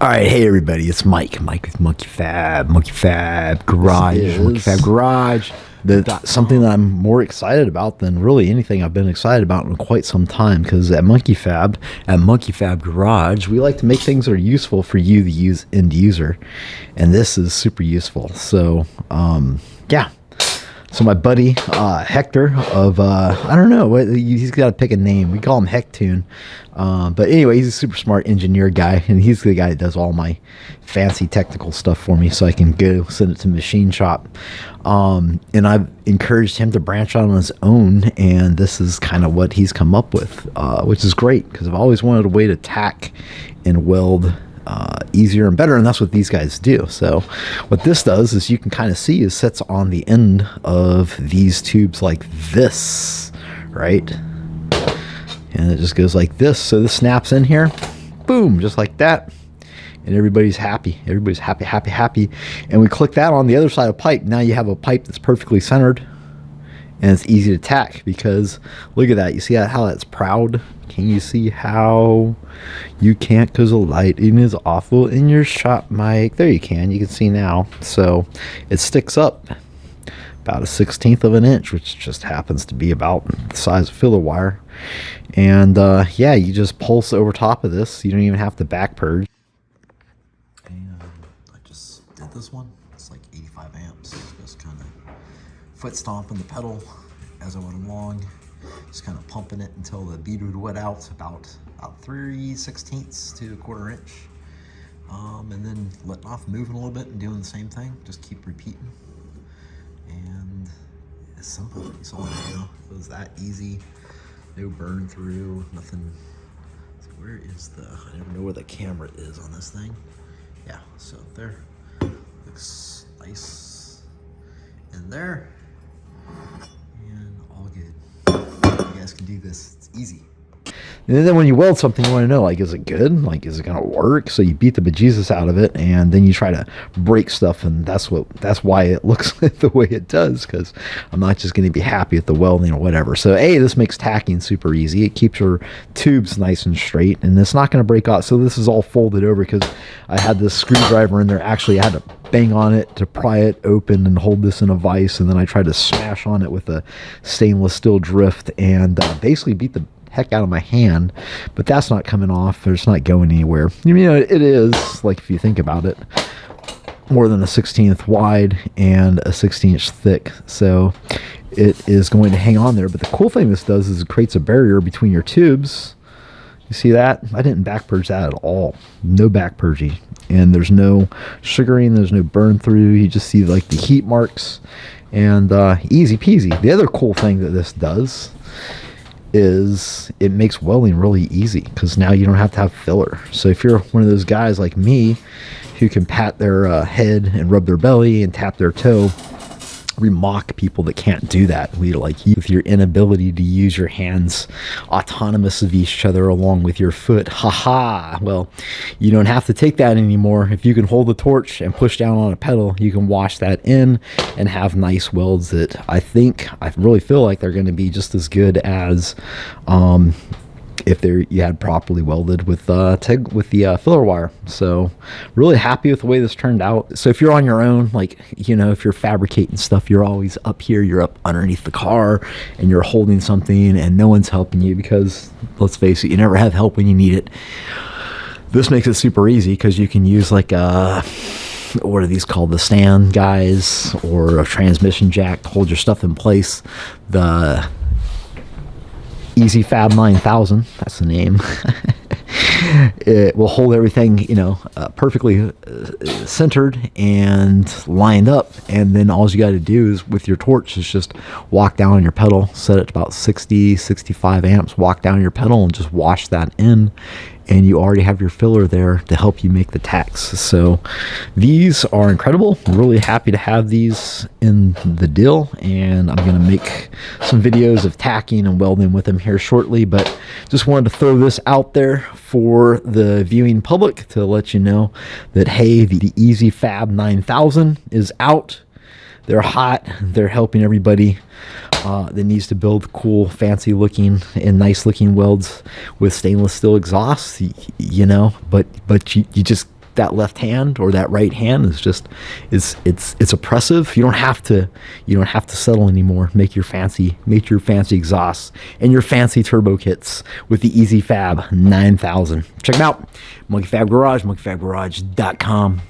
All right, hey everybody, it's Mike. Mike with Monkey Fab Garage. Monkey Fab Garage. That's something that I'm more excited about than really anything I've been excited about in quite some time. Because at Monkey Fab Garage, we like to make things that are useful for you, the end user, and this is super useful. So, yeah. So my buddy Hector of I don't know, he's got to pick a name. We call him Hectoon, but anyway, he's a super smart engineer guy, and he's the guy that does all my fancy technical stuff for me, so I can go send it to machine shop. And I've encouraged him to branch out on his own, and this is kind of what he's come up with, which is great because I've always wanted a way to tack and weld easier and better, and that's what these guys do. So what this does is, you can kind of see, is sets on the end of these tubes like this, right? And it just goes like this. So this snaps in here, boom, just like that, and everybody's happy. Everybody's happy. And we click that on the other side of the pipe. Now you have a pipe that's perfectly centered, and it's easy to tack because look at that. You see how that's proud? Can you see how you can't because the lighting is awful in your shop, Mike? There you can see now. So it sticks up about a 1/16 of an inch, which just happens to be about the size of filler wire. And yeah, you just pulse over top of this. You don't even have to back purge. And I just did this one. It's like 85 amps. Just kind of foot stomping the pedal as I went along. Just kind of pumping it until the bead would wet out about 3/16 to 1/4 inch. And then letting off, moving a little bit and doing the same thing. Just keep repeating. And it's simple. It's all I know. It was that easy. No burn through, nothing. So where is I never know where the camera is on this thing. Yeah, so there. Looks nice in there. And all good. You guys can do this. It's easy. And then when you weld something, you want to know, like, is it good? Like, is it going to work? So you beat the bejesus out of it, and then you try to break stuff, and that's why it looks the way it does, because I'm not just going to be happy with the welding or whatever. So, this makes tacking super easy. It keeps your tubes nice and straight, and it's not going to break out. So this is all folded over because I had this screwdriver in there. Actually, I had to bang on it to pry it open and hold this in a vise, and then I tried to smash on it with a stainless steel drift and basically beat the heck out of my hand, but that's not coming off, or it's not going anywhere. You know, it is, like, if you think about it, more than a 1/16 wide and a 1/16 thick, so it is going to hang on there. But the cool thing this does is it creates a barrier between your tubes. You see that? I didn't back purge that at all. No back purging, and there's no sugaring, there's no burn through. You just see like the heat marks, and easy peasy. The other cool thing that this does is it makes welding really easy, because now you don't have to have filler. So if you're one of those guys like me who can pat their head and rub their belly and tap their toe, we mock people that can't do that. We like you with your inability to use your hands autonomous of each other along with your foot. Haha. Well, you don't have to take that anymore. If you can hold the torch and push down on a pedal, you can wash that in and have nice welds that I really feel like they're going to be just as good as if you had properly welded with the filler wire. So really happy with the way this turned out. So if you're on your own, like, you know, if you're fabricating stuff, you're always up here, you're up underneath the car and you're holding something and no one's helping you, because let's face it, you never have help when you need it. This makes it super easy because you can use like what are these called, the stand guys, or a transmission jack to hold your stuff in place. The EZFAB9000, that's the name. It will hold everything, you know, perfectly centered and lined up, and then all you got to do is with your torch is just walk down on your pedal, set it to about 65 amps, walk down your pedal and just wash that in, and you already have your filler there to help you make the tacks. So these are incredible. I'm really happy to have these in the deal, and I'm going to make some videos of tacking and welding with them here shortly, but just wanted to throw this out there for the viewing public to let you know that, hey, the EZFAB9000 is out. They're hot. They're helping everybody that needs to build cool, fancy looking and nice looking welds with stainless steel exhausts, you know, but you just that left hand or that right hand is just it's oppressive. You don't have to settle anymore. Make your fancy exhausts and your fancy turbo kits with the EZFAB9000. Check them out. Monkey Fab Garage, monkeyfabgarage.com.